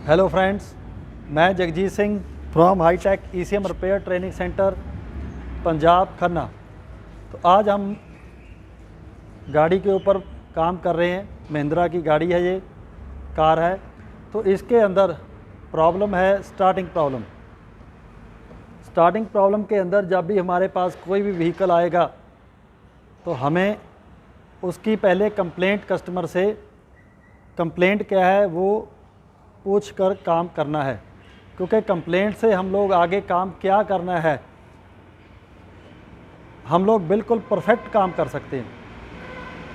Hello friends, मैं Jagjit Singh from Hitech ECM repair training centre Punjab Khanna. तो आज हम गाड़ी के ऊपर काम कर रहे हैं। महिंद्रा की गाड़ी है, ये कार है। तो इसके अंदर प्रॉब्लम है स्टार्टिंग प्रॉब्लम। स्टार्टिंग प्रॉब्लम के अंदर जब भी हमारे पास कोई भी व्हीकल आएगा तो हमें उसकी पहले कंप्लेंट कस्टमर से कंप्लेंट क्या है वो पूछ कर काम करना है, क्योंकि कंप्लेंट से हम लोग आगे काम क्या करना है हम लोग बिल्कुल परफेक्ट काम कर सकते हैं।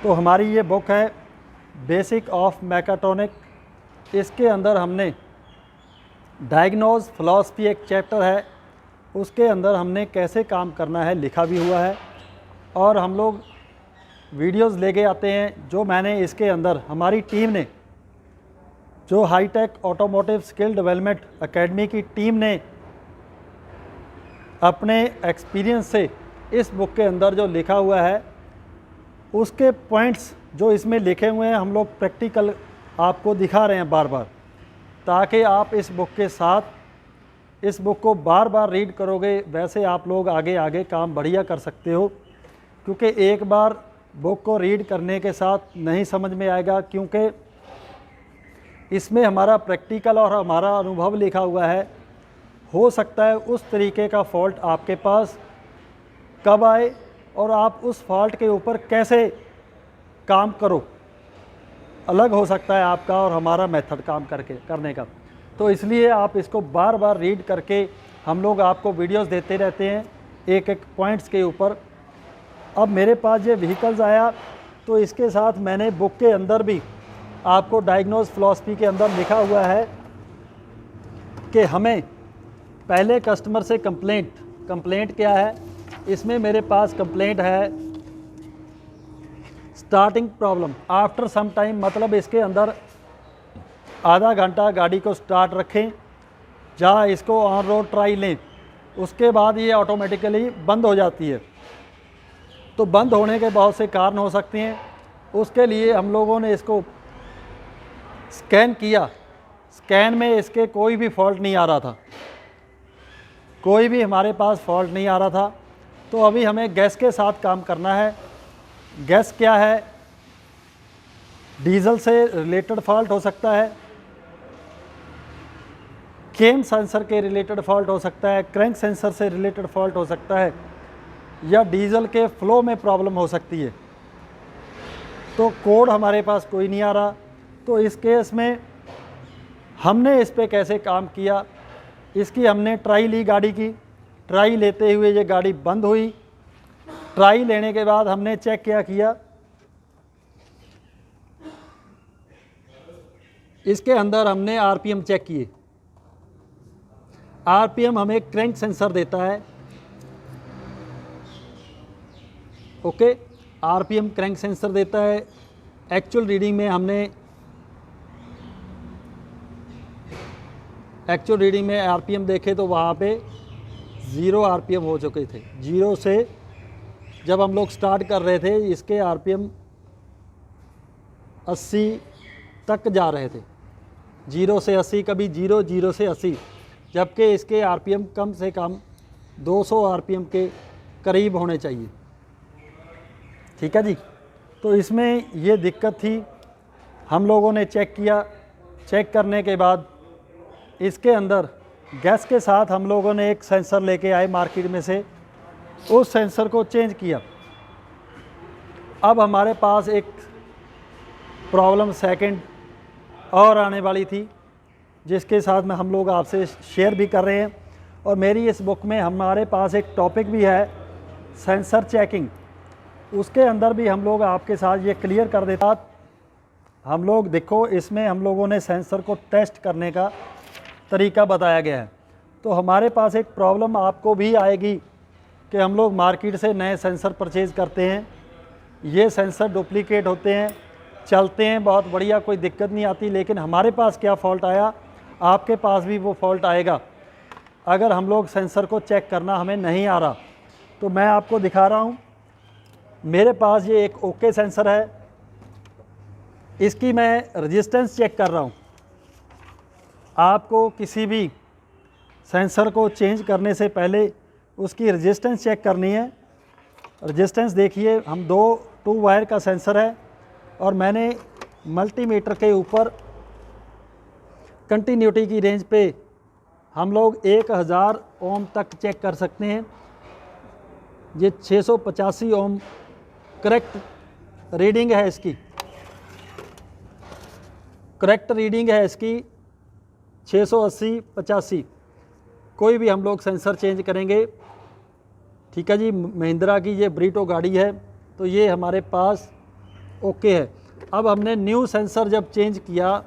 तो हमारी ये बुक है बेसिक ऑफ मैकाट्रॉनिक। इसके अंदर हमने डायग्नोज फिलॉसफी एक चैप्टर है, उसके अंदर हमने कैसे काम करना है लिखा भी हुआ है। और हम लोग वीडियोस लेके आते हैं जो मैंने इसके अंदर हमारी टीम ने, जो Hitech automotive skill development academy की टीम ने अपने एक्सपीरियंस से इस बुक के अंदर जो लिखा हुआ है उसके पॉइंट्स जो इसमें लिखे हुए हैं हम लोग प्रैक्टिकल आपको दिखा रहे हैं बार बार, ताकि आप इस बुक के साथ इस बुक को बार बार रीड करोगे, वैसे आप लोग आगे आगे काम बढ़िया कर सकते हो। क्योंकि एक बार बुक को रीड करने के साथ नहीं समझ में आएगा, क्योंकि इसमें हमारा प्रैक्टिकल और हमारा अनुभव लिखा हुआ है। हो सकता है उस तरीके का फॉल्ट आपके पास कब आए और आप उस फॉल्ट के ऊपर कैसे काम करो, अलग हो सकता है आपका और हमारा मेथड काम करने का। तो इसलिए आप इसको बार बार रीड करके हम लोग आपको वीडियोस देते रहते हैं एक एक पॉइंट्स के ऊपर। अब मेरे पास ये व्हीकल्स आया तो इसके साथ मैंने बुक के अंदर भी आपको डायग्नोज फिलॉसफी के अंदर लिखा हुआ है कि हमें पहले कस्टमर से कंप्लेंट क्या है। इसमें मेरे पास कंप्लेंट है starting problem after some time, मतलब इसके अंदर आधा घंटा गाड़ी को स्टार्ट रखें, जहाँ इसको ऑन रोड ट्राई लें, उसके बाद ये ऑटोमेटिकली बंद हो जाती है। तो बंद होने के बहुत से कारण हो सकते हैं। उसके लिए हम लोगों ने इसको स्कैन किया। स्कैन में इसके कोई भी फॉल्ट नहीं आ रहा था, कोई भी हमारे पास फॉल्ट नहीं आ रहा था। तो अभी हमें गैस के साथ काम करना है। गैस क्या है? डीजल से रिलेटेड फॉल्ट हो सकता है, केम सेंसर के रिलेटेड फॉल्ट हो सकता है, क्रैंक सेंसर से रिलेटेड फॉल्ट हो सकता है, या डीजल के फ्लो में प्रॉब्लम हो सकती है। तो कोड हमारे पास कोई नहीं आ रहा। तो इस केस में हमने इस पे कैसे काम किया, इसकी हमने ट्राई ली गाड़ी की। ट्राई लेते हुए ये गाड़ी बंद हुई। ट्राई लेने के बाद हमने चेक क्या किया, इसके अंदर हमने आरपीएम चेक किए। आरपीएम हमें क्रैंक सेंसर देता है। ओके, आरपीएम क्रैंक सेंसर देता है। एक्चुअल रीडिंग में आरपीएम देखे तो वहाँ पे 0 आरपीएम हो चुके थे। 0 से जब हम लोग स्टार्ट कर रहे थे इसके आरपीएम 80 तक जा रहे थे। 0 से 80, कभी 0 से 80, जबकि इसके आरपीएम कम से कम 200 आरपीएम के करीब होने चाहिए। ठीक है जी। तो इसमें ये दिक्कत थी। हम लोगों ने चेक किया। चेक करने के बाद इसके अंदर गैस के साथ हम लोगों ने एक सेंसर लेके आए मार्केट में से, उस सेंसर को चेंज किया। अब हमारे पास एक प्रॉब्लम सेकंड और आने वाली थी, जिसके साथ में हम लोग आपसे शेयर भी कर रहे हैं। और मेरी इस बुक में हमारे पास एक टॉपिक भी है सेंसर चेकिंग, उसके अंदर भी हम लोग आपके साथ ये क्लियर कर देता। हम लोग देखो, इसमें हम लोगों ने सेंसर को टेस्ट करने का तरीका बताया गया है। तो हमारे पास एक प्रॉब्लम आपको भी आएगी कि हम लोग मार्केट से नए सेंसर परचेज़ करते हैं, ये सेंसर डुप्लीकेट होते हैं, चलते हैं बहुत बढ़िया, कोई दिक्कत नहीं आती, लेकिन हमारे पास क्या फ़ॉल्ट आया, आपके पास भी वो फॉल्ट आएगा अगर हम लोग सेंसर को चेक करना हमें नहीं आ रहा। तो मैं आपको दिखा रहा हूँ, मेरे पास ये एक ओके सेंसर है, इसकी मैं रेजिस्टेंस चेक कर रहा हूँ। आपको किसी भी सेंसर को चेंज करने से पहले उसकी रेजिस्टेंस चेक करनी है। रेजिस्टेंस देखिए, हम 2 वायर का सेंसर है और मैंने मल्टीमीटर के ऊपर कंटिन्यूटी की रेंज पे हम लोग 1000 ओम तक चेक कर सकते हैं। ये 685 ओम करेक्ट रीडिंग है इसकी, करेक्ट रीडिंग है इसकी 680-85। कोई भी हम लोग सेंसर चेंज करेंगे, ठीक है जी। महिंद्रा की ये ब्रीटो गाड़ी है तो ये हमारे पास ओके है। अब हमने न्यू सेंसर जब चेंज किया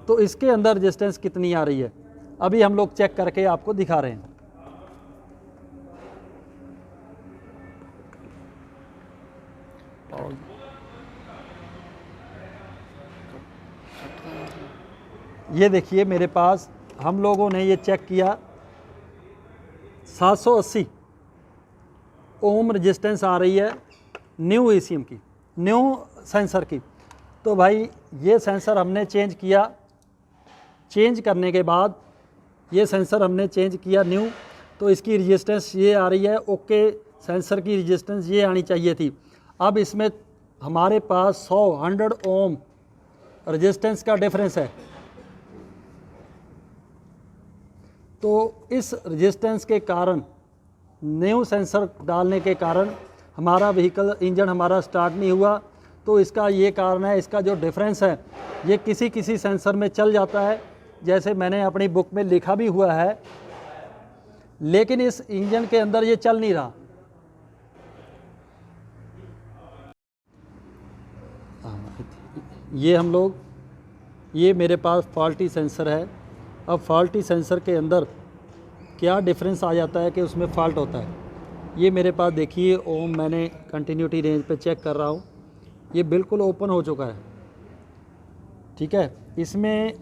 तो इसके अंदर रेजिस्टेंस कितनी आ रही है, अभी हम लोग चेक करके आपको दिखा रहे हैं। ये देखिए मेरे पास हम लोगों ने ये चेक किया 780 ओम रेजिस्टेंस आ रही है न्यू ECM की, न्यू सेंसर की। तो भाई ये सेंसर हमने चेंज किया, चेंज करने के बाद ये सेंसर हमने चेंज किया न्यू, तो इसकी रेजिस्टेंस ये आ रही है ओके। सेंसर की रेजिस्टेंस ये आनी चाहिए थी। अब इसमें हमारे पास 100 ओम रेजिस्टेंस का डिफरेंस है। तो इस रेजिस्टेंस के कारण, न्यू सेंसर डालने के कारण हमारा व्हीकल इंजन हमारा स्टार्ट नहीं हुआ। तो इसका ये कारण है, इसका जो डिफरेंस है ये किसी किसी सेंसर में चल जाता है, जैसे मैंने अपनी बुक में लिखा भी हुआ है, लेकिन इस इंजन के अंदर ये चल नहीं रहा। ये हम लोग, ये मेरे पास फॉल्टी सेंसर है। अब फॉल्टी सेंसर के अंदर क्या डिफरेंस आ जाता है कि उसमें फॉल्ट होता है। ये मेरे पास देखिए ओम, मैंने कंटिन्यूटी रेंज पे चेक कर रहा हूँ, ये बिल्कुल ओपन हो चुका है, ठीक है। इसमें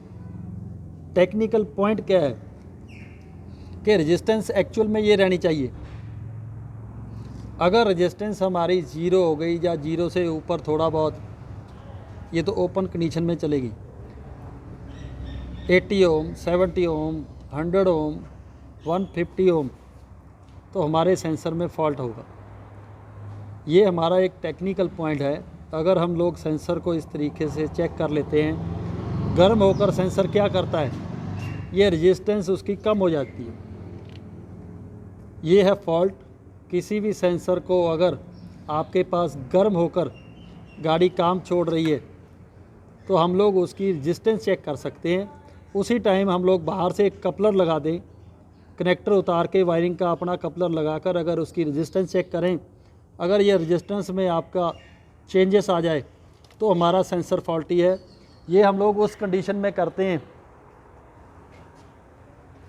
टेक्निकल पॉइंट क्या है कि रेजिस्टेंस एक्चुअल में ये रहनी चाहिए। अगर रेजिस्टेंस हमारी 0 हो गई या 0 से ऊपर थोड़ा बहुत, ये तो ओपन कंडीशन में चलेगी। 80 ओम, 70 ओम, 100 ओम, 150 ओम, तो हमारे सेंसर में फॉल्ट होगा। ये हमारा एक टेक्निकल पॉइंट है। अगर हम लोग सेंसर को इस तरीके से चेक कर लेते हैं, गर्म होकर सेंसर क्या करता है, ये रेजिस्टेंस उसकी कम हो जाती है। ये है फॉल्ट। किसी भी सेंसर को अगर आपके पास गर्म होकर गाड़ी काम छोड़ रही है तो हम लोग उसकी रेजिस्टेंस चेक कर सकते हैं। उसी टाइम हम लोग बाहर से एक कपलर लगा दें, कनेक्टर उतार के वायरिंग का अपना कपलर लगाकर अगर उसकी रेजिस्टेंस चेक करें, अगर ये रेजिस्टेंस में आपका चेंजेस आ जाए तो हमारा सेंसर फॉल्टी है। ये हम लोग उस कंडीशन में करते हैं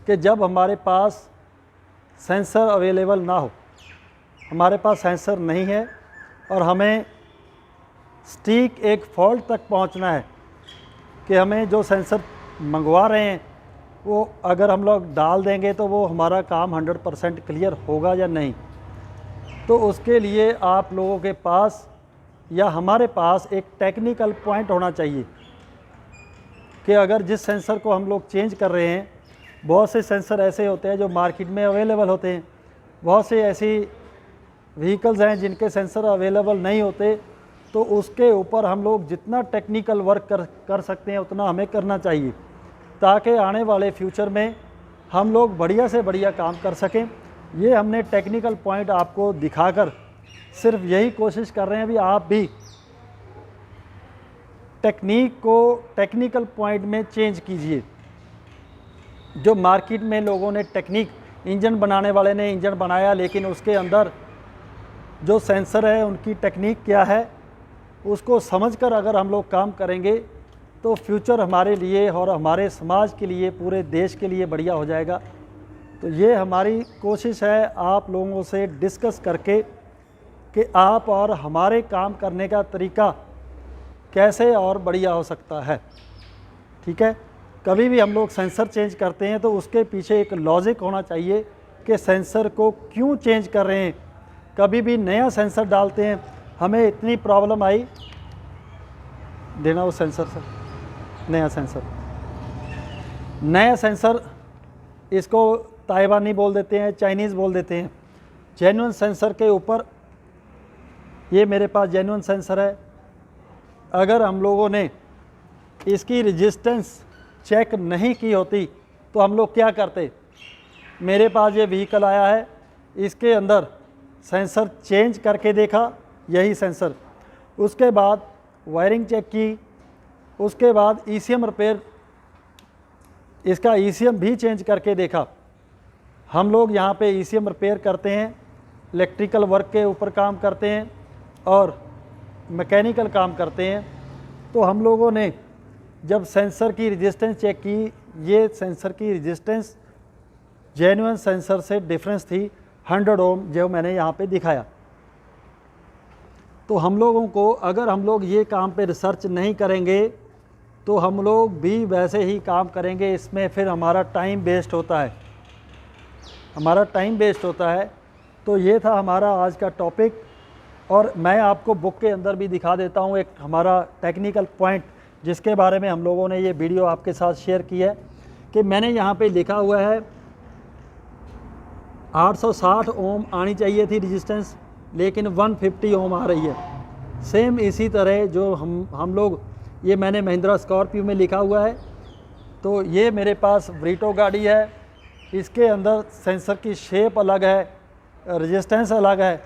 कि जब हमारे पास सेंसर अवेलेबल ना हो, हमारे पास सेंसर नहीं है और हमें स्टिक एक फॉल्ट तक पहुंचना है कि हमें जो सेंसर मंगवा रहे हैं वो अगर हम लोग डाल देंगे तो वो हमारा काम 100% क्लियर होगा या नहीं। तो उसके लिए आप लोगों के पास या हमारे पास एक टेक्निकल पॉइंट होना चाहिए कि अगर जिस सेंसर को हम लोग चेंज कर रहे हैं, बहुत से सेंसर ऐसे होते हैं जो मार्केट में अवेलेबल होते हैं, बहुत से ऐसी व्हीकल्स हैं जिनके सेंसर अवेलेबल नहीं होते, तो उसके ऊपर हम लोग जितना टेक्निकल वर्क कर सकते हैं उतना हमें करना चाहिए, ताकि आने वाले फ्यूचर में हम लोग बढ़िया से बढ़िया काम कर सकें। ये हमने टेक्निकल पॉइंट आपको दिखाकर सिर्फ यही कोशिश कर रहे हैं, भी आप भी टेक्निक को टेक्निकल पॉइंट में चेंज कीजिए। जो मार्केट में लोगों ने टेक्निक, इंजन बनाने वाले ने इंजन बनाया, लेकिन उसके अंदर जो सेंसर है उनकी टेक्निक क्या है उसको समझकर अगर हम लोग काम करेंगे तो फ्यूचर हमारे लिए और हमारे समाज के लिए, पूरे देश के लिए बढ़िया हो जाएगा। तो ये हमारी कोशिश है आप लोगों से डिस्कस करके कि आप और हमारे काम करने का तरीका कैसे और बढ़िया हो सकता है, ठीक है। कभी भी हम लोग सेंसर चेंज करते हैं तो उसके पीछे एक लॉजिक होना चाहिए कि सेंसर को क्यों चेंज कर रहे हैं। कभी भी नया सेंसर डालते हैं, हमें इतनी प्रॉब्लम आई, देना वो सेंसर सर, नया सेंसर। नया सेंसर इसको ताइवानी बोल देते हैं, चाइनीज़ बोल देते हैं। जेन्युइन सेंसर के ऊपर ये मेरे पास जेन्युइन सेंसर है। अगर हम लोगों ने इसकी रेजिस्टेंस चेक नहीं की होती तो हम लोग क्या करते। मेरे पास ये व्हीकल आया है, इसके अंदर सेंसर चेंज करके देखा, यही सेंसर, उसके बाद वायरिंग चेक की, उसके बाद ईसीएम रिपेयर, इसका ईसीएम भी चेंज करके देखा। हम लोग यहाँ पे ईसीएम रिपेयर करते हैं, इलेक्ट्रिकल वर्क के ऊपर काम करते हैं और मैकेनिकल काम करते हैं। तो हम लोगों ने जब सेंसर की रेजिस्टेंस चेक की, ये सेंसर की रेजिस्टेंस जेन्युइन सेंसर से डिफरेंस थी 100 ओम, जो मैंने यहाँ पे दिखाया। तो हम लोगों को, अगर हम लोग ये काम पे रिसर्च नहीं करेंगे तो हम लोग भी वैसे ही काम करेंगे, इसमें फिर हमारा टाइम वेस्ट होता है, हमारा टाइम वेस्ट होता है। तो ये था हमारा आज का टॉपिक। और मैं आपको बुक के अंदर भी दिखा देता हूँ एक हमारा टेक्निकल पॉइंट, जिसके बारे में हम लोगों ने ये वीडियो आपके साथ शेयर की है कि मैंने यहाँ पे लिखा हुआ है 860 ओम आनी चाहिए थी रेजिस्टेंस, लेकिन 150 ओम आ रही है। सेम इसी तरह जो हम लोग, ये मैंने महिंद्रा स्कॉर्पियो में लिखा हुआ है। तो ये मेरे पास ब्रीटो गाड़ी है, इसके अंदर सेंसर की शेप अलग है, रेजिस्टेंस अलग है,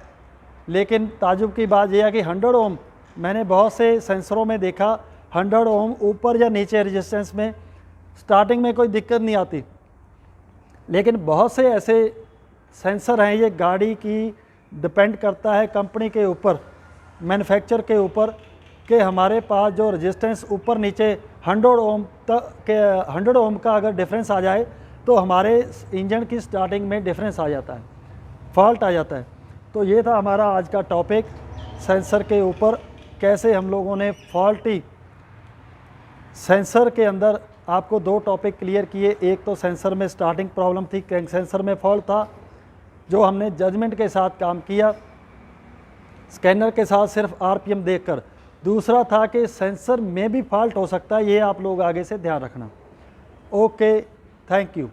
लेकिन ताजुब की बात यह है कि 100 ओम मैंने बहुत से सेंसरों में देखा, 100 ओम ऊपर या नीचे रेजिस्टेंस में स्टार्टिंग में कोई दिक्कत नहीं आती। लेकिन बहुत से ऐसे सेंसर हैं, ये गाड़ी की डिपेंड करता है कंपनी के ऊपर, मैन्युफैक्चर के ऊपर, कि हमारे पास जो रेजिस्टेंस ऊपर नीचे 100 ओम तक के 100 ओम का अगर डिफरेंस आ जाए तो हमारे इंजन की स्टार्टिंग में डिफरेंस आ जाता है, फॉल्ट आ जाता है। तो ये था हमारा आज का टॉपिक, सेंसर के ऊपर कैसे हम लोगों ने फॉल्टी सेंसर के अंदर आपको 2 टॉपिक क्लियर किए। एक तो सेंसर में स्टार्टिंग प्रॉब्लम थी, क्रैंक सेंसर में फॉल्ट था, जो हमने जजमेंट के साथ काम किया, स्कैनर के साथ सिर्फ आरपीएम देखकर। दूसरा था कि सेंसर में भी फॉल्ट हो सकता है, ये आप लोग आगे से ध्यान रखना। Okay, thank you.